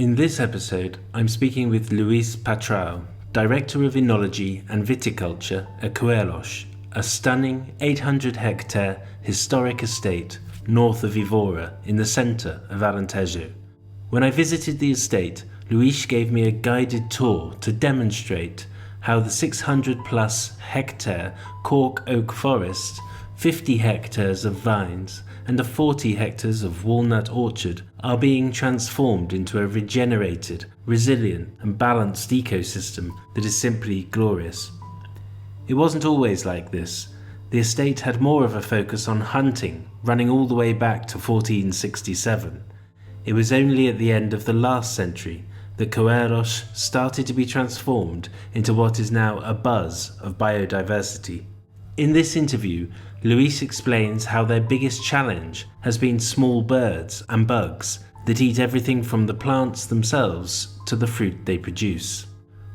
In this episode, I'm speaking with Luis Patrão, Director of Enology and Viticulture at Coelheiros, a stunning 800-hectare historic estate north of Evora in the centre of Alentejo. When I visited the estate, Luis gave me a guided tour to demonstrate how the 600-plus hectare cork oak forest, 50 hectares of vines, and the 40 hectares of walnut orchard are being transformed into a regenerated, resilient and balanced ecosystem that is simply glorious. It wasn't always like this. The estate had more of a focus on hunting, running all the way back to 1467. It was only at the end of the last century that Coelheiros started to be transformed into what is now a buzz of biodiversity. In this interview, Luis explains how their biggest challenge has been small birds and bugs that eat everything from the plants themselves to the fruit they produce.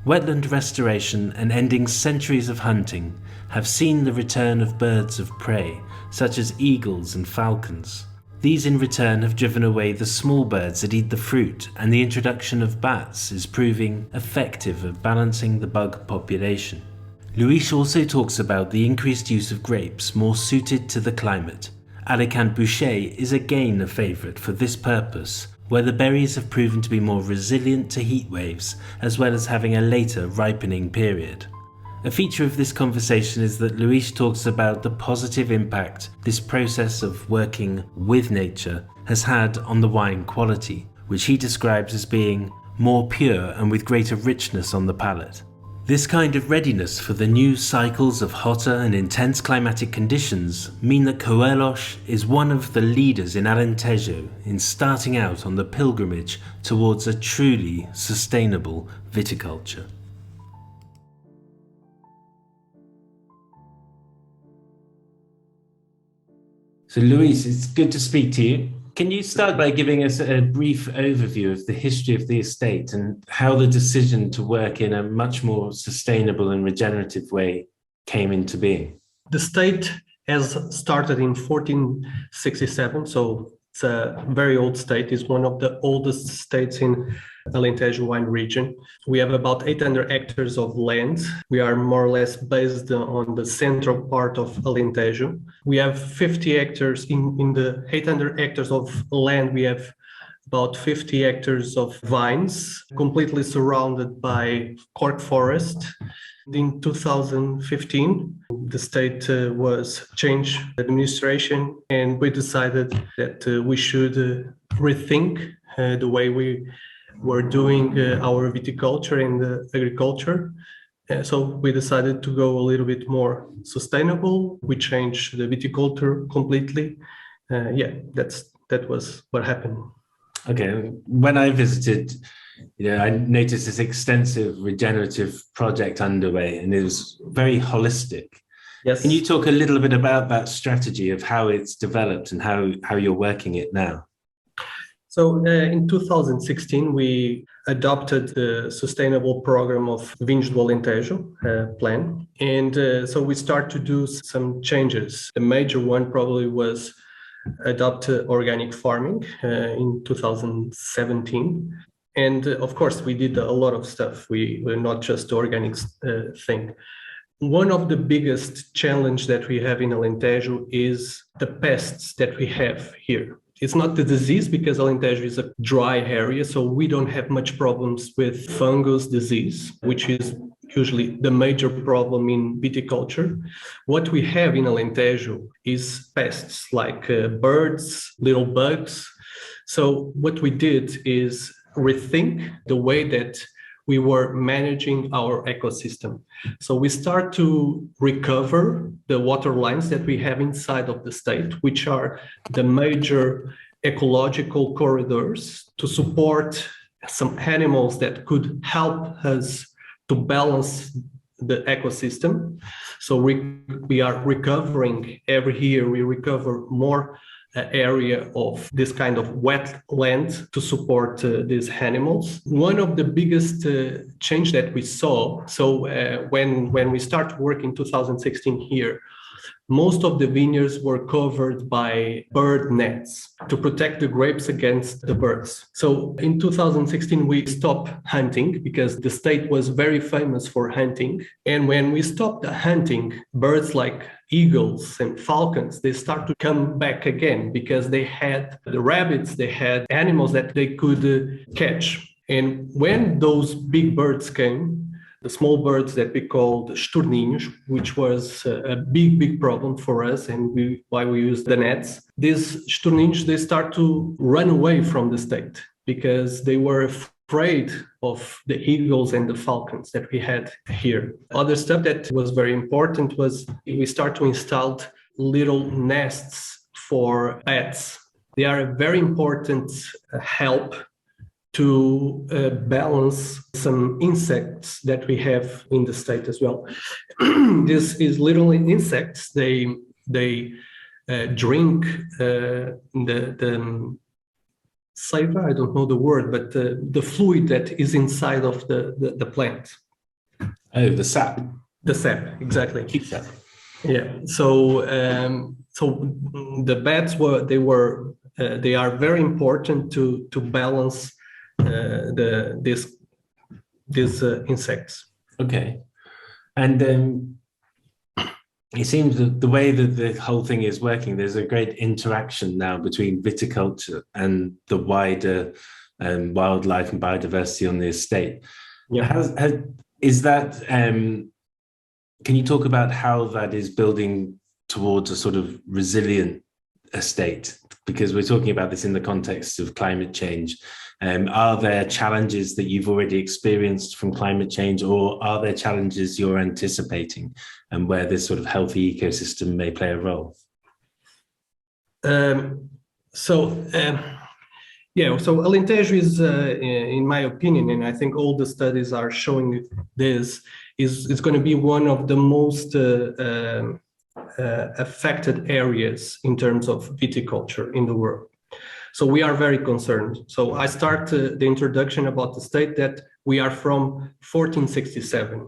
Wetland restoration and ending centuries of hunting have seen the return of birds of prey, such as eagles and falcons. These in return have driven away the small birds that eat the fruit, and the introduction of bats is proving effective at balancing the bug population. Luis also talks about the increased use of grapes more suited to the climate. Alicante Boucher is again a favourite for this purpose, where the berries have proven to be more resilient to heat waves, as well as having a later ripening period. A feature of this conversation is that Luis talks about the positive impact this process of working with nature has had on the wine quality, which he describes as being more pure and with greater richness on the palate. This kind of readiness for the new cycles of hotter and intense climatic conditions mean that Coelheiros is one of the leaders in Alentejo in starting out on the pilgrimage towards a truly sustainable viticulture. So Luis, it's good to speak to you. Can you start by giving us a brief overview of the history of the estate and how the decision to work in a much more sustainable and regenerative way came into being? The estate has started in 1467, so it's a very old estate. It's one of the oldest estates in Alentejo wine region. We have about 800 hectares of land. We are more or less based on the central part of Alentejo. We have 50 hectares in the 800 hectares of land. We have about 50 hectares of vines, completely surrounded by cork forest. In 2015, the state was changed administration, and we decided that we should rethink the way we were doing our viticulture and agriculture. So we decided to go a little bit more sustainable. We changed the viticulture completely. That was what happened. Okay, when I visited, I noticed this extensive regenerative project underway, and it was very holistic. Yes. Can you talk a little bit about that strategy of how it's developed and how you're working it now? So in 2016, we adopted the sustainable program of Vinhos do Alentejo plan. And so we start to do some changes. The major one probably was adopt organic farming in 2017. And of course, we did a lot of stuff. We were not just the organic thing. One of the biggest challenge that we have in Alentejo is the pests that we have here. It's not the disease because Alentejo is a dry area, so we don't have much problems with fungus disease, which is usually the major problem in viticulture. What we have in Alentejo is pests like birds, little bugs. So what we did is rethink the way that we were managing our ecosystem. So we start to recover the water lines that we have inside of the state, which are the major ecological corridors to support some animals that could help us to balance the ecosystem. So we are recovering every year, we recover more area of this kind of wetland to support these animals. One of the biggest change that we saw, so when we start working in 2016 here, most of the vineyards were covered by bird nets to protect the grapes against the birds. So in 2016, we stopped hunting because the state was very famous for hunting. And when we stopped the hunting, birds like eagles and falcons, they start to come back again because they had the rabbits, they had animals that they could catch. And when those big birds came, the small birds that we called estorninhos, which was a big problem for us, and why we use the nets. These estorninhos, they start to run away from the state because they were afraid of the eagles and the falcons that we had here. Other stuff that was very important was we start to install little nests for bats. They are a very important help to balance some insects that we have in the state as well. This is literally insects. They drink the saliva, I don't know the word, but the fluid that is inside of the plant. Oh, the sap. The sap, exactly. Keep sap. Yeah. So the bats they are very important to balance these insects. Okay, and it seems that the way that the whole thing is working, there's a great interaction now between viticulture and the wider wildlife and biodiversity on the estate. Yeah. Is that? Can you talk about how that is building towards a sort of resilient estate? Because we're talking about this in the context of climate change. Are there challenges that you've already experienced from climate change, or are there challenges you're anticipating and where this sort of healthy ecosystem may play a role? So Alentejo is, in my opinion, and I think all the studies are showing this, is going to be one of the most affected areas in terms of viticulture in the world. So we are very concerned. So I start the introduction about the state that we are from 1467.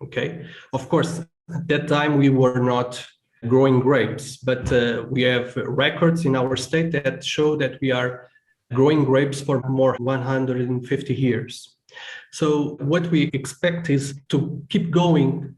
Okay, of course, at that time we were not growing grapes, but we have records in our state that show that we are growing grapes for more than 150 years. So what we expect is to keep growing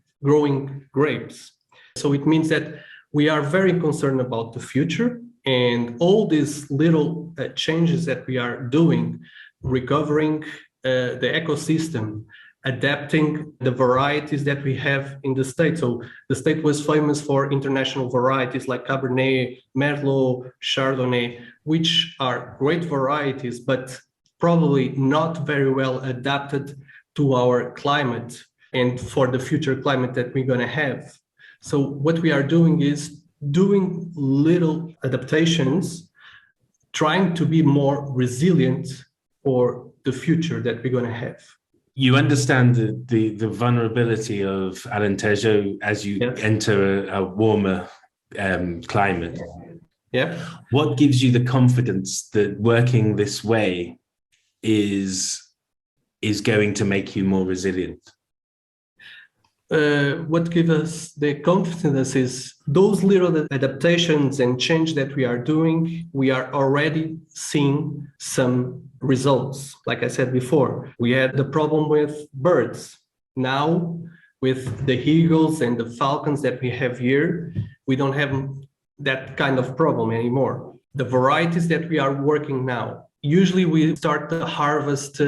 grapes. So it means that we are very concerned about the future, and all these little changes that we are doing, recovering the ecosystem, adapting the varieties that we have in the state. So the state was famous for international varieties like Cabernet, Merlot, Chardonnay, which are great varieties, but probably not very well adapted to our climate and for the future climate that we're going to have. So what we are doing is doing little adaptations, trying to be more resilient for the future that we're going to have. You understand the vulnerability of Alentejo as you enter a warmer climate. Yeah. What gives you the confidence that working this way is going to make you more resilient? What gives us the confidence is those little adaptations and change that we are doing, we are already seeing some results. Like I said before, we had the problem with birds. Now, with the eagles and the falcons that we have here, we don't have that kind of problem anymore. The varieties that we are working now, usually we start the harvest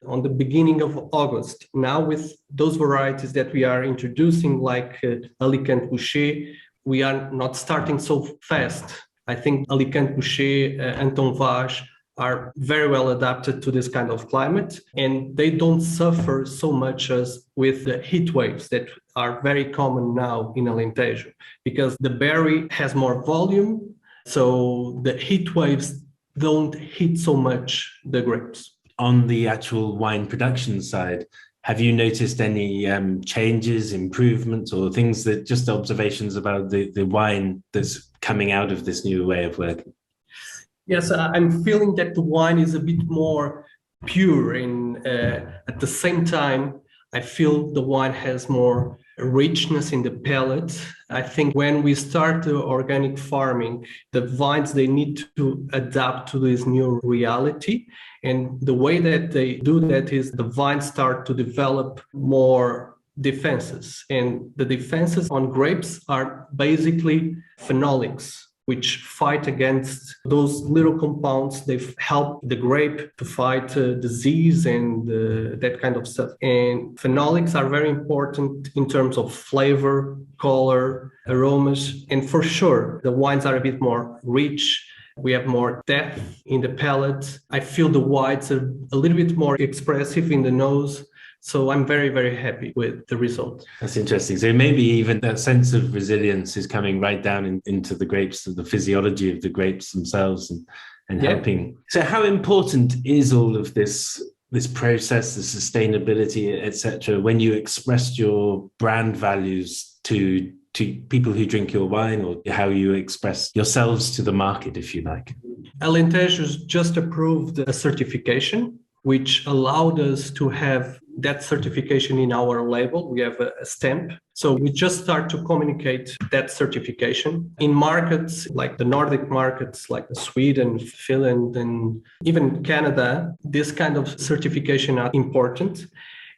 on the beginning of August. Now with those varieties that we are introducing, like Alicante Boucher, we are not starting so fast. I think Alicante Boucher, Anton Vaz are very well adapted to this kind of climate, and they don't suffer so much as with the heat waves that are very common now in Alentejo, because the berry has more volume, so the heat waves don't hit so much the grapes. On the actual wine production side, have you noticed any changes, improvements, or things that just observations about the wine that's coming out of this new way of working? Yes, I'm feeling that the wine is a bit more pure, and at the same time, I feel the wine has more richness in the palate. I think when we start the organic farming, the vines, they need to adapt to this new reality. And the way that they do that is the vines start to develop more defenses. And the defenses on grapes are basically phenolics, which fight against those little compounds. They help the grape to fight disease and that kind of stuff. And phenolics are very important in terms of flavor, color, aromas. And for sure, the wines are a bit more rich. We have more depth in the palate. I feel the whites are a little bit more expressive in the nose. So I'm very, very happy with the result. That's interesting. So maybe even that sense of resilience is coming right down into the grapes, the physiology of the grapes themselves and helping. So how important is all of this process, the sustainability, etc., when you expressed your brand values to people who drink your wine, or how you express yourselves to the market, if you like? Alentejo just approved a certification which allowed us to have that certification in our label. We have a stamp. So we just start to communicate that certification in markets like the Nordic markets, like Sweden, Finland, and even Canada. This kind of certification are important.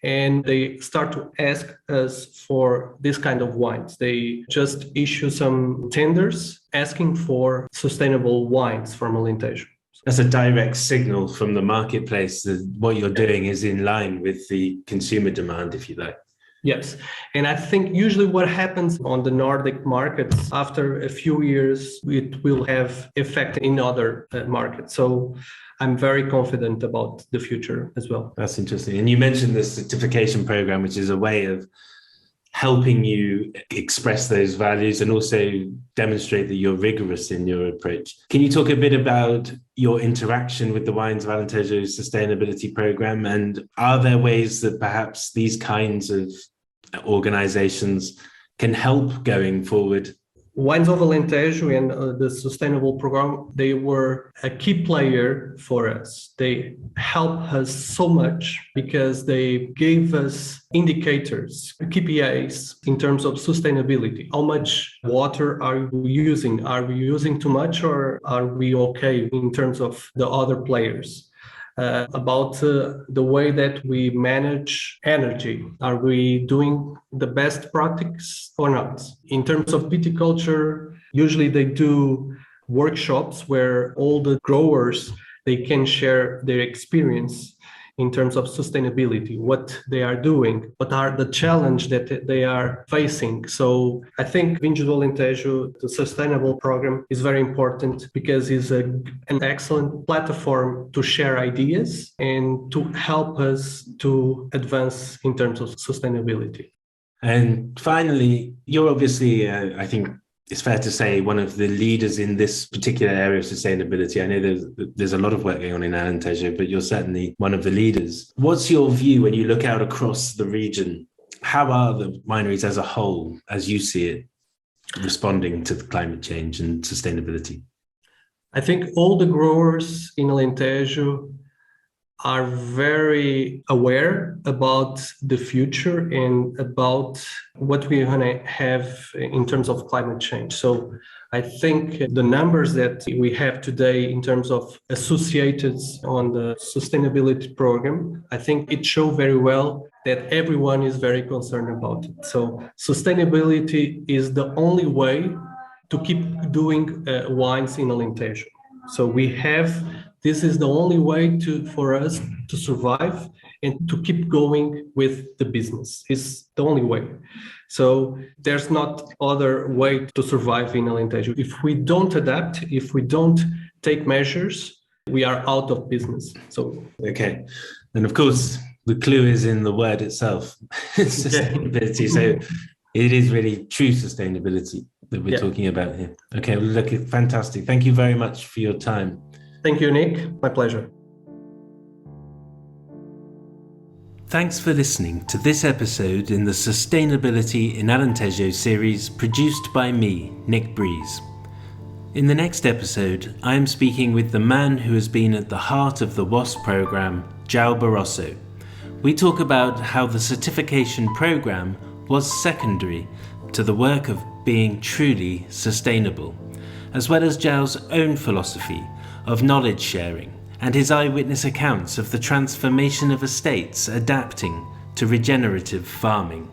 And they start to ask us for this kind of wines. They just issue some tenders asking for sustainable wines from Alentejo. That's a direct signal from the marketplace that what you're doing is in line with the consumer demand, if you like. Yes. And I think usually what happens on the Nordic markets, after a few years, it will have effect in other markets. So I'm very confident about the future as well. That's interesting. And you mentioned the certification program, which is a way of helping you express those values and also demonstrate that you're rigorous in your approach. Can you talk a bit about your interaction with the Wines of Alentejo sustainability program? And are there ways that perhaps these kinds of organizations can help going forward? Wines of Alentejo and the sustainable program, they were a key player for us. They helped us so much because they gave us indicators, KPIs in terms of sustainability. How much water are we using? Are we using too much, or are we okay in terms of the other players? About the way that we manage energy. Are we doing the best practice or not? In terms of viticulture, usually they do workshops where all the growers, they can share their experience in terms of sustainability, what they are doing, what are the challenges that they are facing. So I think Vinhos do Alentejo, the sustainable program, is very important because it's an excellent platform to share ideas and to help us to advance in terms of sustainability. And finally, you're obviously, I think, it's fair to say, one of the leaders in this particular area of sustainability. I know there's a lot of work going on in Alentejo, but you're certainly one of the leaders. What's your view when you look out across the region? How are the wineries as a whole, as you see it, responding to the climate change and sustainability? I think all the growers in Alentejo are very aware about the future and about what we're going to have in terms of climate change. So I think the numbers that we have today in terms of associated on the sustainability program, I think it shows very well that everyone is very concerned about it. So sustainability is the only way to keep doing wines in Alentejo. So this is the only way for us to survive and to keep going with the business. It's the only way. So there's not other way to survive in Alentejo. If we don't adapt, if we don't take measures, we are out of business. So okay. And of course, the clue is in the word itself, sustainability. So it is really true sustainability that we're talking about here. Okay, well, look, fantastic. Thank you very much for your time. Thank you, Nick. My pleasure. Thanks for listening to this episode in the Sustainability in Alentejo series produced by me, Nick Breeze. In the next episode, I am speaking with the man who has been at the heart of the WASP program, João Barroso. We talk about how the certification program was secondary to the work of being truly sustainable, as well as Zhao's own philosophy of knowledge sharing and his eyewitness accounts of the transformation of estates adapting to regenerative farming.